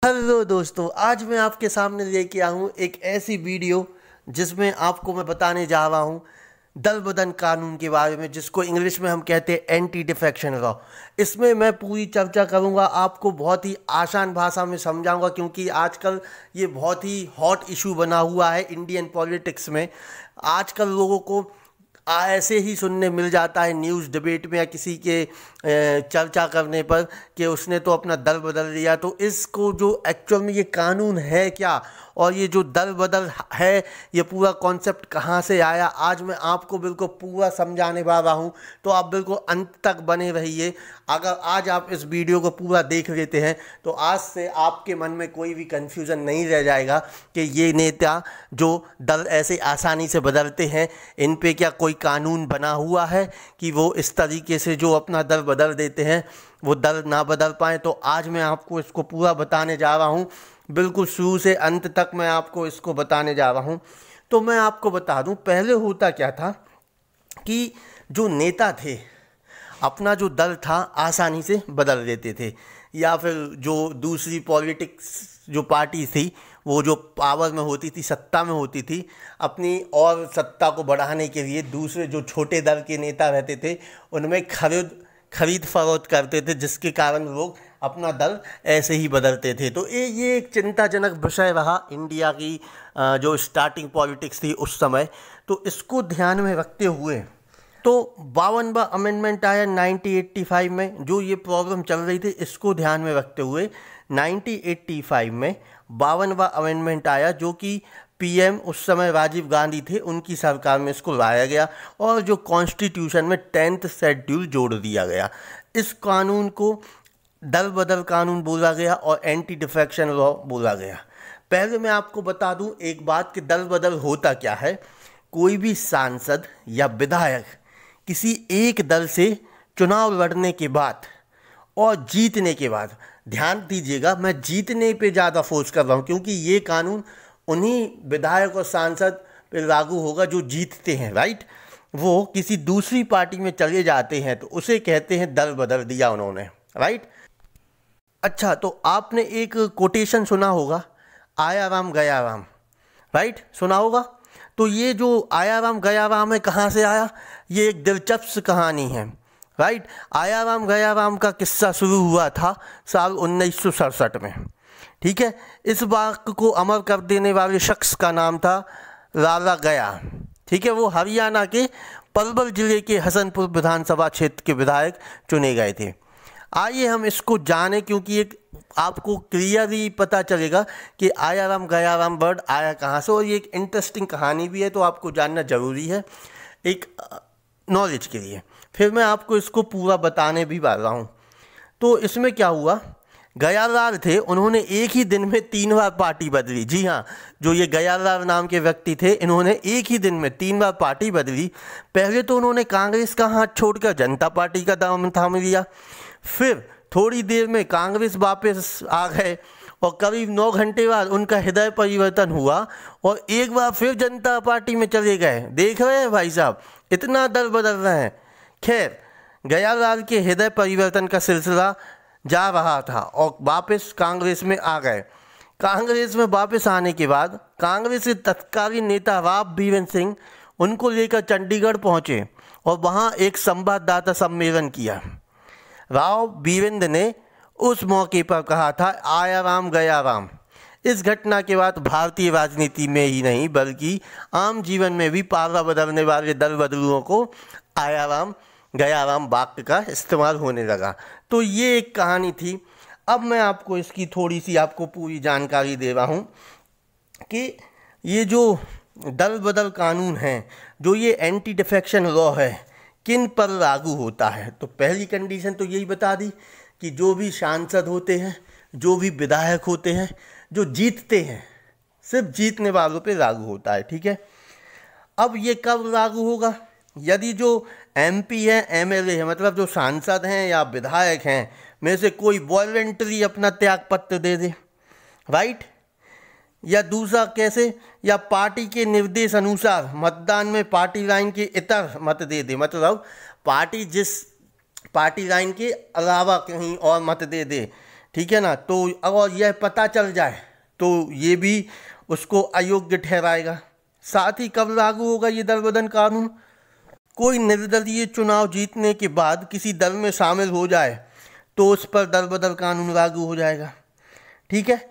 Hello दोस्तों, आज मैं आपके सामने लेके आया हूँ एक ऐसी वीडियो जिसमें आपको मैं बताने जा रहा हूँ दल बदल कानून के बारे में, जिसको इंग्लिश में हम कहते हैं एंटी डिफेक्शन लॉ। इसमें मैं पूरी चर्चा करूँगा, आपको बहुत ही आसान भाषा में समझाऊंगा, क्योंकि आजकल ये बहुत ही हॉट इशू बना हुआ है इंडियन पॉलिटिक्स में। आजकल लोगों को ऐसे ही सुनने मिल जाता है न्यूज़ डिबेट में या किसी के चर्चा करने पर कि उसने तो अपना दल बदल दिया। तो इसको जो एक्चुअल में ये कानून है क्या, और ये जो दल बदल है ये पूरा कॉन्सेप्ट कहाँ से आया, आज मैं आपको बिल्कुल पूरा समझाने वाला हूँ। तो आप बिल्कुल अंत तक बने रहिए। अगर आज आप इस वीडियो को पूरा देख लेते हैं तो आज से आपके मन में कोई भी कन्फ्यूज़न नहीं रह जाएगा कि ये नेता जो दल ऐसे आसानी से बदलते हैं, इन पे क्या कोई कानून बना हुआ है कि वो इस तरीके से जो अपना दल बदल देते हैं वो दल ना बदल पाए। तो आज मैं आपको इसको पूरा बताने जा रहा हूँ, बिल्कुल शुरू से अंत तक मैं आपको इसको बताने जा रहा हूँ। तो मैं आपको बता दूँ, पहले होता क्या था कि जो नेता थे अपना जो दल था आसानी से बदल देते थे, या फिर जो दूसरी पॉलिटिक्स जो पार्टी थी वो जो पावर में होती थी, सत्ता में होती थी, अपनी और सत्ता को बढ़ाने के लिए दूसरे जो छोटे दल के नेता रहते थे उनमें खरीद फरोख्त करते थे, जिसके कारण लोग अपना दल ऐसे ही बदलते थे। तो ये एक चिंताजनक विषय रहा इंडिया की जो स्टार्टिंग पॉलिटिक्स थी उस समय। तो इसको ध्यान में रखते हुए तो 52वां अमेंडमेंट आया 1985 में। जो ये प्रॉब्लम चल रही थी इसको ध्यान में रखते हुए 1985 में 52वां अमेंडमेंट आया, जो कि पीएम उस समय राजीव गांधी थे, उनकी सरकार में इसको लाया गया और जो कॉन्स्टिट्यूशन में 10th शेड्यूल जोड़ दिया गया। इस कानून को दल बदल कानून बोला गया और एंटी डिफेक्शन लॉ बोला गया। पहले मैं आपको बता दूं एक बात कि दल बदल होता क्या है। कोई भी सांसद या विधायक किसी एक दल से चुनाव लड़ने के बाद और जीतने के बाद, ध्यान दीजिएगा मैं जीतने पे ज़्यादा फोर्स कर रहा हूँ क्योंकि ये कानून उन्हीं विधायक और सांसद पे लागू होगा जो जीतते हैं, राइट। वो किसी दूसरी पार्टी में चले जाते हैं तो उसे कहते हैं दल बदल दिया उन्होंने, राइट। अच्छा, तो आपने एक कोटेशन सुना होगा, आया राम गया राम, राइट, सुना होगा। तो ये जो आया राम गया राम है कहाँ से आया, ये एक दिलचस्प कहानी है, राइट। आया राम गया राम का किस्सा शुरू हुआ था साल 1967 में, ठीक है। इस वाक्य को अमर कर देने वाले शख्स का नाम था लाला गया, ठीक है। वो हरियाणा के पलवल जिले के हसनपुर विधानसभा क्षेत्र के विधायक चुने गए थे। आइए हम इसको जानें, क्योंकि एक आपको क्लियरली पता चलेगा कि आया राम गया राम वर्ड आया कहाँ से, और ये एक इंटरेस्टिंग कहानी भी है, तो आपको जानना ज़रूरी है एक नॉलेज के लिए। फिर मैं आपको इसको पूरा बताने भी वाला हूँ। तो इसमें क्या हुआ, गयालाल थे, उन्होंने एक ही दिन में 3 बार पार्टी बदली। जी हाँ, जो ये गयालाल नाम के व्यक्ति थे इन्होंने एक ही दिन में 3 बार पार्टी बदली। पहले तो उन्होंने कांग्रेस का हाथ छोड़कर जनता पार्टी का दामन थाम लिया, फिर थोड़ी देर में कांग्रेस वापस आ गए और करीब 9 घंटे बाद उनका हृदय परिवर्तन हुआ और एक बार फिर जनता पार्टी में चले गए। देख रहे हैं भाई साहब, इतना दल बदल रहे हैं। खैर, गयालाल के हृदय परिवर्तन का सिलसिला जा रहा था और वापस कांग्रेस में आ गए। कांग्रेस में वापस आने के बाद कांग्रेस के तत्कालीन नेता राव बीरेंद्र सिंह उनको लेकर चंडीगढ़ पहुंचे और वहां एक संवाददाता सम्मेलन किया। राव बीरेंद्र ने उस मौके पर कहा था आया राम गया राम। इस घटना के बाद भारतीय राजनीति में ही नहीं बल्कि आम जीवन में भी पाला बदलने वाले दल बदलुओं को आया राम गया राम वाक्य का इस्तेमाल होने लगा। तो ये एक कहानी थी। अब मैं आपको इसकी थोड़ी सी आपको पूरी जानकारी दे रहा हूँ कि ये जो दल बदल कानून है, जो ये एंटी डिफेक्शन लॉ है, किन पर लागू होता है। तो पहली कंडीशन तो यही बता दी कि जो भी सांसद होते हैं, जो भी विधायक होते हैं, जो जीतते हैं, सिर्फ जीतने वालों पे लागू होता है, ठीक है। अब ये कब लागू होगा, यदि जो एमपी है, एमएलए है, मतलब जो सांसद हैं या विधायक हैं में से कोई वॉलंटरी अपना त्यागपत्र दे दे, राइट। या दूसरा कैसे, या पार्टी के निर्देश अनुसार मतदान में पार्टी लाइन के इतर मत दे दे, मतलब पार्टी जिस पार्टी लाइन के अलावा कहीं और मत दे दे, ठीक है ना। तो अगर यह पता चल जाए तो ये भी उसको अयोग्य ठहराएगा। साथ ही कब लागू होगा ये दल बदल कानून? कोई निर्दलीय चुनाव जीतने के बाद किसी दल में शामिल हो जाए तो उस पर दल बदल कानून लागू हो जाएगा। ठीक है,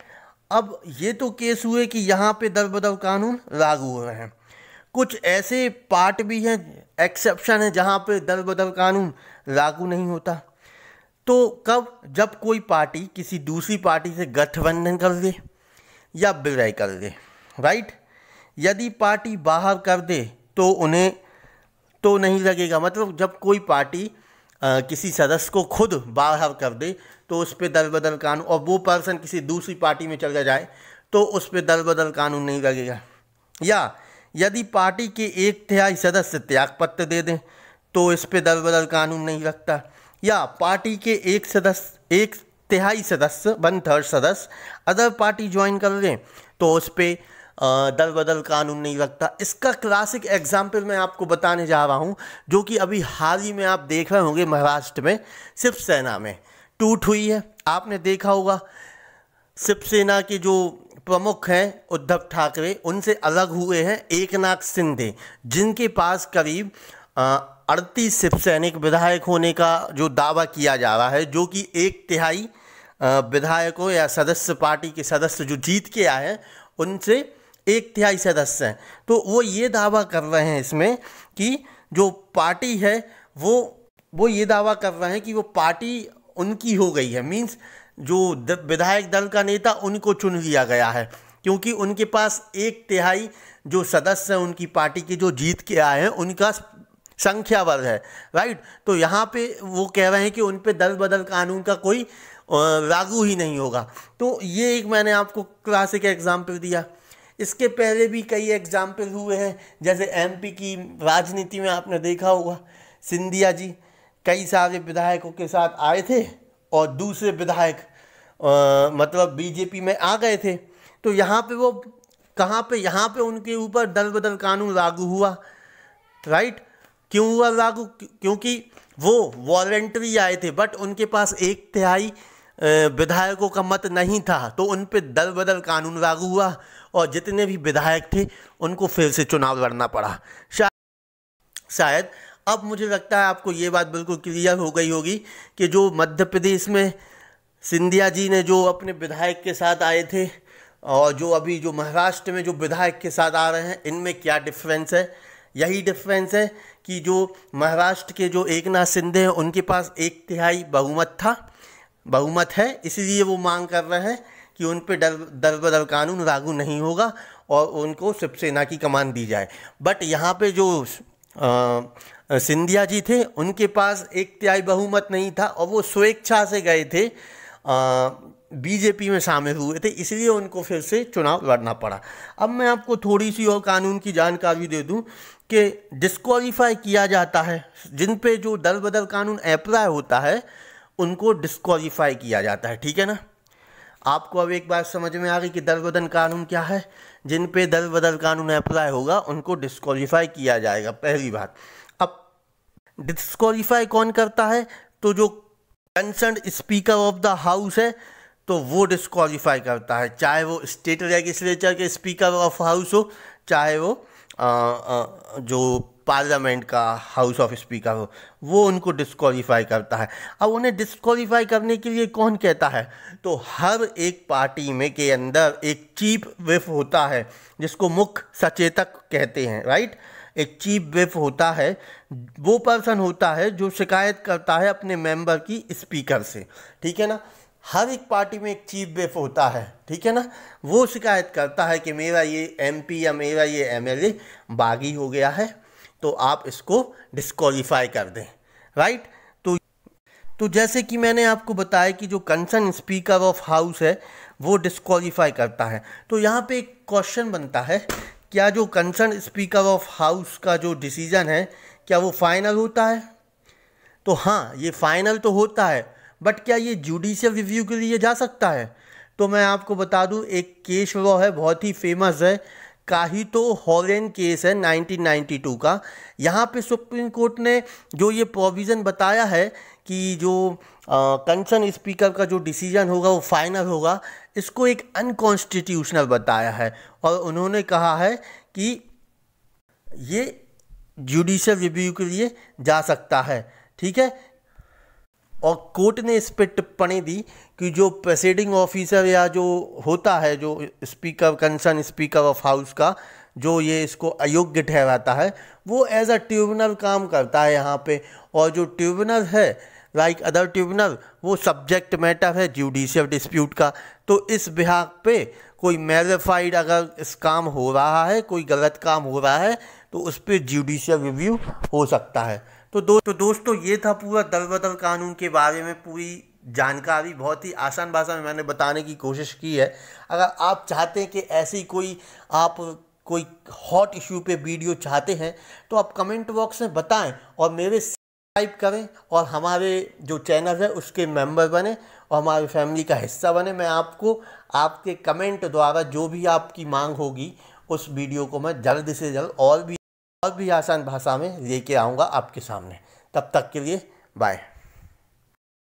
अब ये तो केस हुए कि यहाँ पे दल बदल कानून लागू हो रहे हैं। कुछ ऐसे पार्ट भी हैं, एक्सेप्शन है, जहाँ पे दल बदल कानून लागू नहीं होता। तो कब? जब कोई पार्टी किसी दूसरी पार्टी से गठबंधन कर ले या विलय कर ले, राइट। यदि पार्टी बाहर कर दे तो उन्हें तो नहीं लगेगा। मतलब जब कोई पार्टी किसी सदस्य को खुद बाहर कर दे तो उस पर दल बदल कानून, और वो पर्सन किसी दूसरी पार्टी में चला जाए तो उस पर दल बदल कानून नहीं लगेगा। या यदि पार्टी के 1/3 सदस्य त्यागपत्र दे दें तो इस पर दल बदल कानून नहीं लगता। या पार्टी के 1/3 सदस्य 1/3 सदस्य अदर पार्टी ज्वाइन कर लें तो उस पर दल बदल कानून नहीं लगता। इसका क्लासिक एग्जाम्पल मैं आपको बताने जा रहा हूँ, जो कि अभी हाल ही में आप देख रहे होंगे महाराष्ट्र में शिवसेना में टूट हुई है। आपने देखा होगा शिवसेना के जो प्रमुख हैं उद्धव ठाकरे, उनसे अलग हुए हैं एकनाथ शिंदे, जिनके पास करीब 38 शिवसैनिक विधायक होने का जो दावा किया जा रहा है, जो कि 1/3 विधायकों या सदस्य पार्टी के सदस्य जो जीत के आए हैं उनसे 1/3 सदस्य हैं। तो वो ये दावा कर रहे हैं इसमें कि जो पार्टी है वो ये दावा कर रहे हैं कि वो पार्टी उनकी हो गई है। मीन्स जो विधायक दल का नेता उनको चुन लिया गया है, क्योंकि उनके पास 1/3 जो सदस्य हैं उनकी पार्टी के जो जीत के आए हैं उनका संख्या बल है, राइट। तो यहाँ पे वो कह रहे हैं कि उन पे दल बदल कानून का कोई लागू ही नहीं होगा। तो ये एक मैंने आपको क्लासिक एग्जाम्पल दिया। इसके पहले भी कई एग्जाम्पल हुए हैं, जैसे एमपी की राजनीति में आपने देखा होगा सिंधिया जी कई सारे विधायकों के साथ आए थे और दूसरे विधायक मतलब बीजेपी में आ गए थे। तो यहाँ पे वो कहाँ पे, यहाँ पे उनके ऊपर दल बदल कानून लागू हुआ, राइट। क्यों हुआ लागू? क्योंकि वो वॉलंटरी आए थे, बट उनके पास 1/3 विधायकों का मत नहीं था, तो उन पे दल बदल कानून लागू हुआ और जितने भी विधायक थे उनको फिर से चुनाव लड़ना पड़ा। शायद अब मुझे लगता है आपको ये बात बिल्कुल क्लियर हो गई होगी कि जो मध्य प्रदेश में सिंधिया जी ने जो अपने विधायक के साथ आए थे और जो अभी जो महाराष्ट्र में जो विधायक के साथ आ रहे हैं, इनमें क्या डिफरेंस है। यही डिफरेंस है कि जो महाराष्ट्र के जो एकनाथ शिंदे हैं उनके पास 1/3 बहुमत है, इसलिए वो मांग कर रहे हैं कि उन पे दल बदल कानून लागू नहीं होगा और उनको शिवसेना की कमान दी जाए। बट यहाँ पे जो सिंधिया जी थे उनके पास 1/3 बहुमत नहीं था और वो स्वेच्छा से गए थे, बीजेपी में शामिल हुए थे, इसलिए उनको फिर से चुनाव लड़ना पड़ा। अब मैं आपको थोड़ी सी और कानून की जानकारी दे दूं कि डिस्क्वालीफाई किया जाता है, जिन पे जो दल बदल कानून अप्लाई होता है उनको डिस्क्वालीफाई किया जाता है। ठीक है ना। आपको अब एक बात समझ में आ गई कि दल बदल कानून क्या है। जिन पे दल बदल कानून अप्लाई होगा उनको डिस्क्वालीफाई किया जाएगा, पहली बात। अब डिस्क्वालीफाई कौन करता है? तो जो concerned speaker of the house है तो वो डिस्क्वालीफाई करता है, चाहे वो स्टेट लेजिस्लेचर के स्पीकर ऑफ हाउस हो, चाहे वो जो पार्लियामेंट का हाउस ऑफ स्पीकर हो, वो उनको डिस्क्वालीफाई करता है। अब उन्हें डिस्क्वालीफाई करने के लिए कौन कहता है? तो हर एक पार्टी में के अंदर एक चीफ व्हिप होता है, जिसको मुख्य सचेतक कहते हैं, राइट। एक चीफ व्हिप होता है, वो पर्सन होता है जो शिकायत करता है अपने मेंबर की स्पीकर से। ठीक है ना। हर एक पार्टी में एक चीफ व्हिप होता है, ठीक है ना। वो शिकायत करता है कि मेरा ये एमपी या मेरा ये एमएलए बागी हो गया है, तो आप इसको डिस्क्वालीफाई कर दें, राइट। तो जैसे कि मैंने आपको बताया कि जो कंसर्न स्पीकर ऑफ हाउस है वो डिस्क्वालीफाई करता है। तो यहाँ पे एक क्वेश्चन बनता है, क्या जो कंसर्न स्पीकर ऑफ हाउस का जो डिसीजन है क्या वो फाइनल होता है? तो हाँ, ये फाइनल तो होता है, बट क्या ये जुडिशियल रिव्यू के लिए जा सकता है? तो मैं आपको बता दूं, एक केस लॉ है बहुत ही फेमस है, काहितो हॉलेन केस है 1992 का। यहाँ पे सुप्रीम कोर्ट ने जो ये प्रोविज़न बताया है कि जो कंसर्न स्पीकर का जो डिसीजन होगा वो फाइनल होगा, इसको एक अनकॉन्स्टिट्यूशनल बताया है और उन्होंने कहा है कि ये जुडिशियल रिव्यू के लिए जा सकता है। ठीक है, और कोर्ट ने इस पर टिप्पणी दी कि जो प्रेसिडिंग ऑफिसर या जो होता है, जो speaker concern speaker of house का, जो ये इसको अयोग्य ठहराता है, वो एज अ ट्रिब्यूनल काम करता है यहाँ पे। और जो ट्रिब्यूनल है लाइक अदर ट्रिब्यूनल, वो सब्जेक्ट मैटर है जुडिशियल डिस्प्यूट का। तो इस बिहाफ पे कोई मैलिफाइड अगर इस काम हो रहा है, कोई गलत काम हो रहा है, तो उस पर जुडिशियल रिव्यू हो सकता है। तो दोस्तों ये था पूरा दलबदल कानून के बारे में पूरी जानकारी। बहुत ही आसान भाषा में मैंने बताने की कोशिश की है। अगर आप चाहते हैं कि ऐसी कोई हॉट इशू पे वीडियो चाहते हैं तो आप कमेंट बॉक्स में बताएं और मेरे सब्सक्राइब करें और हमारे जो चैनल है उसके मेंबर बने और हमारी फैमिली का हिस्सा बने। मैं आपको आपके कमेंट द्वारा जो भी आपकी मांग होगी उस वीडियो को मैं जल्द से जल्द और भी आसान भाषा में लेके आऊँगा आपके सामने। तब तक के लिए बाय।